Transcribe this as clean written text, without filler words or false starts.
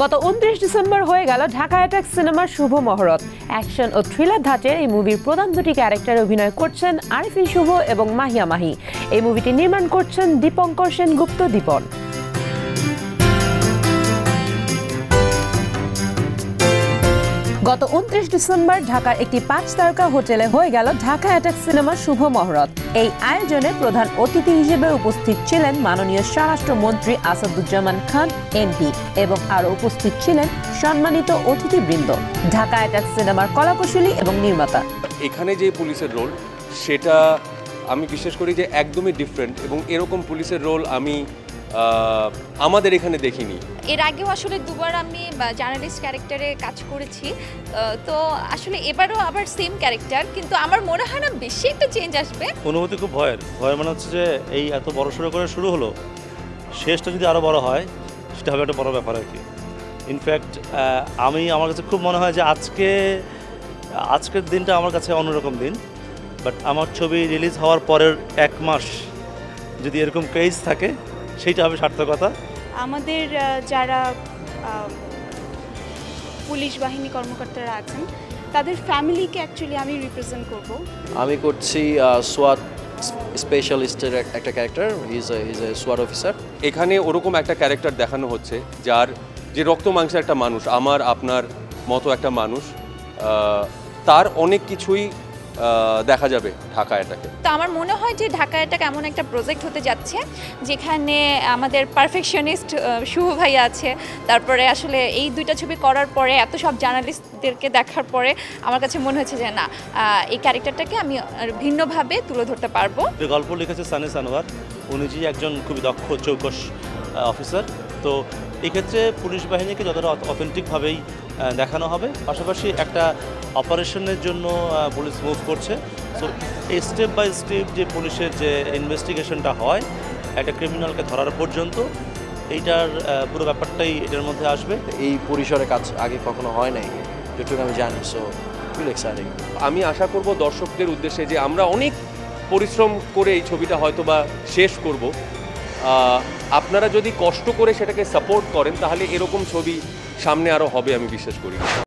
গত ২৯ ডিসেম্বর হয়ে গেল ঢাকা অ্যাটাক সিনেমার শুভ মহরত। অ্যাকশন ও থ্রিলার ধাঁচের এই মুভির প্রধান দুটি ক্যারেক্টারে অভিনয় করছেন আরিফিন শুভ এবং মাহিয়া মাহি। এই মুভিটি নির্মাণ করছেন দীপঙ্কর সেনগুপ্ত দীপন। গত ২৯ ডিসেম্বর ঢাকার একটি ৫ তারকা হোটেলে হয়ে গেল ঢাকা অ্যাটাক সিনেমার শুভ মহরত। এই আয়োজনে প্রধান অতিথি হিসেবে উপস্থিত ছিলেন মাননীয় স্বরাষ্ট্রমন্ত্রী আসাদুজ্জামান খান এমপি এবং আরও উপস্থিত ছিলেন সম্মানিত অতিথিবৃন্দ, ঢাকা অ্যাটাক সিনেমার কলাকুশলী এবং নির্মাতা। এখানে যে পুলিশের রোল সেটা আমি বিশ্বাস করি যে একদমই ডিফারেন্ট এবং এরকম পুলিশের রোল আমি আমাদের এখানে দেখিনি। এর আগেও আসলে দুবার আমি জার্নালিস্ট ক্যারেক্টারে কাজ করেছি, তো আসলে এবারও আবার সেম ক্যারেক্টার, কিন্তু আমার মনে হয় না বেশি একটা চেঞ্জ আসবে। অনুভূতি খুব ভয়ের মনে হচ্ছে যে এই এত বড় সড়ো করে শুরু হলো, শেষটা যদি আরও বড় হয় সেটা হবে একটা বড় ব্যাপার আর কি। ইনফ্যাক্ট আমার কাছে খুব মনে হয় যে আজকের দিনটা আমার কাছে অন্যরকম দিন, বাট আমার ছবি রিলিজ হওয়ার পরের ১ মাস যদি এরকম ক্রেজ থাকে সেইটা হবে সার্থকতা। আমাদের যারা পুলিশ বাহিনী কর্মকর্তারা আছেন তাদের ফ্যামিলিকে অ্যাকচুয়ালি আমি রিপ্রেজেন্ট করব। আমি করছি সোয়াট স্পেশালিস্টের একটা character, is a Swat officer. এখানে ওরকম একটা ক্যারেক্টার দেখানো হচ্ছে যার যে রক্ত মাংসের একটা মানুষ, আমার আপনার মতো একটা মানুষ, তার অনেক কিছুই দেখা যাবে ঢাকা অ্যাটাকে। তো আমার মনে হয় যে ঢাকা অ্যাটাক এমন একটা প্রজেক্ট হতে যাচ্ছে যেখানে আমাদের পারফেকশনিস্ট শুভ ভাইয়া আছে, তারপরে আসলে এই দুইটা ছবি করার পরে এত সব জার্নালিস্টদেরকে দেখার পরে আমার কাছে মনে হচ্ছে যে না, এই ক্যারেক্টারটাকে আমি ভিন্নভাবে তুলে ধরতে পারবো। গল্প লিখেছে সানি সানোয়ার, উনি যে একজন খুবই দক্ষ চৌকস অফিসার। তো এক্ষেত্রে পুলিশ বাহিনীকে যতটা অথেন্টিকভাবেই দেখানো হবে, পাশাপাশি একটা অপারেশনের জন্য পুলিশ মুভ করছে। সো এই স্টেপ বাই স্টেপ যে পুলিশের যে ইনভেস্টিগেশনটা হয় একটা ক্রিমিনালকে ধরার পর্যন্ত, এইটার পুরো ব্যাপারটাই এটার মধ্যে আসবে। এই পরিসরে কাজ আগে কখনো হয় নাই যেটুকু আমি জানি, সো ফিল এক্সাইটিং। আমি আশা করব দর্শকদের উদ্দেশ্যে যে আমরা অনেক পরিশ্রম করে এই ছবিটা হয়তো বা শেষ করব, আপনারা যদি কষ্ট করে সেটাকে সাপোর্ট করেন তাহলে এরকম ছবি সামনে আরও হবে আমি বিশ্বাস করি।